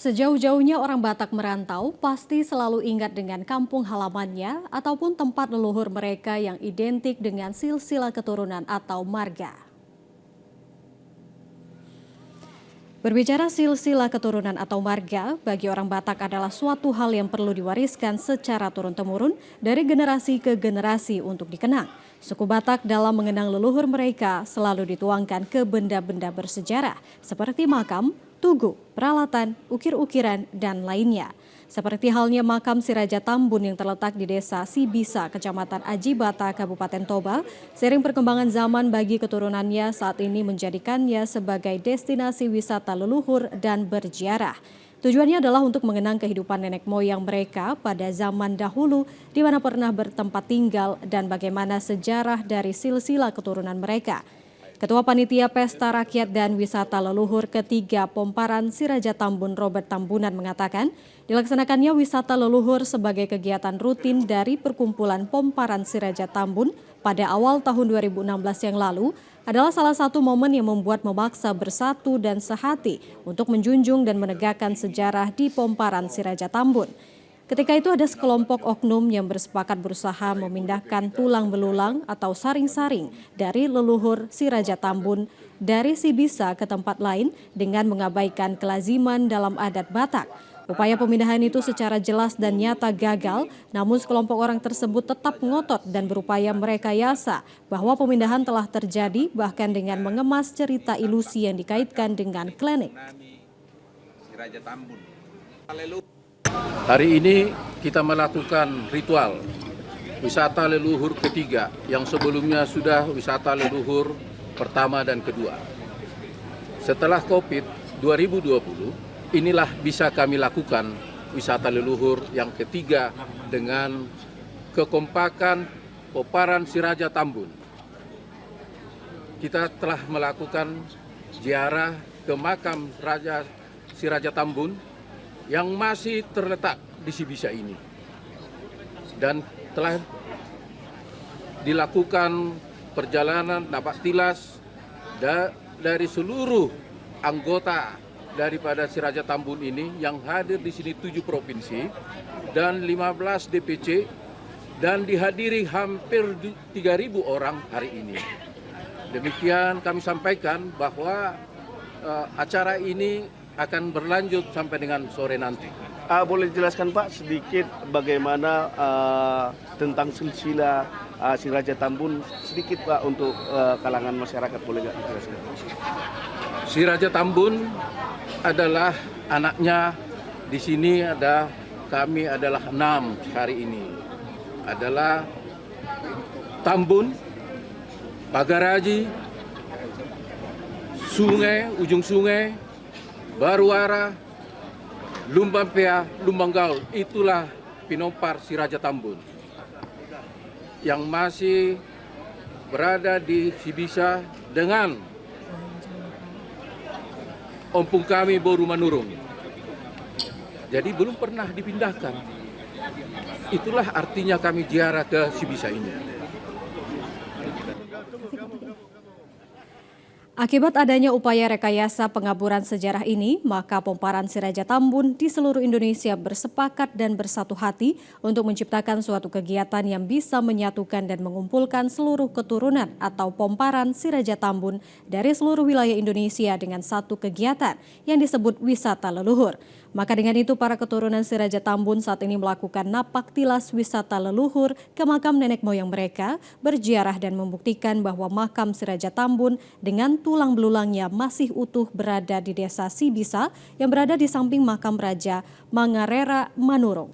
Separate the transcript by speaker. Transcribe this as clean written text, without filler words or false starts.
Speaker 1: Sejauh-jauhnya orang Batak merantau pasti selalu ingat dengan kampung halamannya ataupun tempat leluhur mereka yang identik dengan silsilah keturunan atau marga. Berbicara silsilah keturunan atau marga, bagi orang Batak adalah suatu hal yang perlu diwariskan secara turun-temurun dari generasi ke generasi untuk dikenang. Suku Batak dalam mengenang leluhur mereka selalu dituangkan ke benda-benda bersejarah seperti makam, tugu, peralatan, ukir-ukiran, dan lainnya. Seperti halnya makam Si Raja Tambun yang terletak di desa Sibisa, Kecamatan Aji Bata, Kabupaten Toba, seiring perkembangan zaman bagi keturunannya saat ini menjadikannya sebagai destinasi wisata leluhur dan berziarah. Tujuannya adalah untuk mengenang kehidupan nenek moyang mereka pada zaman dahulu di mana pernah bertempat tinggal dan bagaimana sejarah dari silsilah keturunan mereka. Ketua Panitia Pesta Rakyat dan Wisata Leluhur ketiga Pomparan Si Raja Tambun Robert Tambunan mengatakan, dilaksanakannya wisata leluhur sebagai kegiatan rutin dari perkumpulan Pomparan Si Raja Tambun pada awal tahun 2016 yang lalu adalah salah satu momen yang membuat memaksa bersatu dan sehati untuk menjunjung dan menegakkan sejarah di Pomparan Si Raja Tambun. Ketika itu ada sekelompok oknum yang bersepakat berusaha memindahkan tulang belulang atau saring-saring dari leluhur Si Raja Tambun dari Sibisa ke tempat lain dengan mengabaikan kelaziman dalam adat Batak. Upaya pemindahan itu secara jelas dan nyata gagal, namun sekelompok orang tersebut tetap ngotot dan berupaya merekayasa bahwa pemindahan telah terjadi bahkan dengan mengemas cerita ilusi yang dikaitkan dengan klinik.
Speaker 2: Hari ini kita melakukan ritual wisata leluhur ketiga yang sebelumnya sudah wisata leluhur pertama dan kedua. Setelah Covid 2020, inilah bisa kami lakukan wisata leluhur yang ketiga dengan kekompakan Pomparan Si Raja Tambun. Kita telah melakukan ziarah ke makam Si Raja Tambun yang masih terletak di Sibisa ini dan telah dilakukan perjalanan napak tilas dari seluruh anggota daripada Si Raja Tambun ini yang hadir di sini 7 provinsi dan 15 DPC dan dihadiri hampir 3.000 orang hari ini. Demikian kami sampaikan bahwa acara ini akan berlanjut sampai dengan sore nanti.
Speaker 3: Boleh dijelaskan Pak sedikit bagaimana tentang silsilah Si Raja Tambun sedikit Pak untuk kalangan masyarakat, boleh nggak dijelaskan?
Speaker 2: Si Raja Tambun adalah anaknya, di sini kami adalah 6 hari ini. Adalah Tambun, Pagaraji, Sungai, Ujung Sungai, Baruara, Lumbampea, Lumbanggaul, itulah Pinompar Si Raja Tambun yang masih berada di Sibisa dengan ompong kami Boru Manurung. Jadi belum pernah dipindahkan. Itulah artinya kami ziarah ke Sibisa ini.
Speaker 1: Akibat adanya upaya rekayasa pengaburan sejarah ini, maka Pomparan Si Raja Tambun di seluruh Indonesia bersepakat dan bersatu hati untuk menciptakan suatu kegiatan yang bisa menyatukan dan mengumpulkan seluruh keturunan atau Pomparan Si Raja Tambun dari seluruh wilayah Indonesia dengan satu kegiatan yang disebut wisata leluhur. Maka dengan itu para keturunan Si Raja Tambun saat ini melakukan napak tilas wisata leluhur ke makam nenek moyang mereka, berziarah dan membuktikan bahwa makam Si Raja Tambun dengan tulang belulangnya masih utuh berada di desa Sibisa yang berada di samping makam Raja Mangarera Manurung.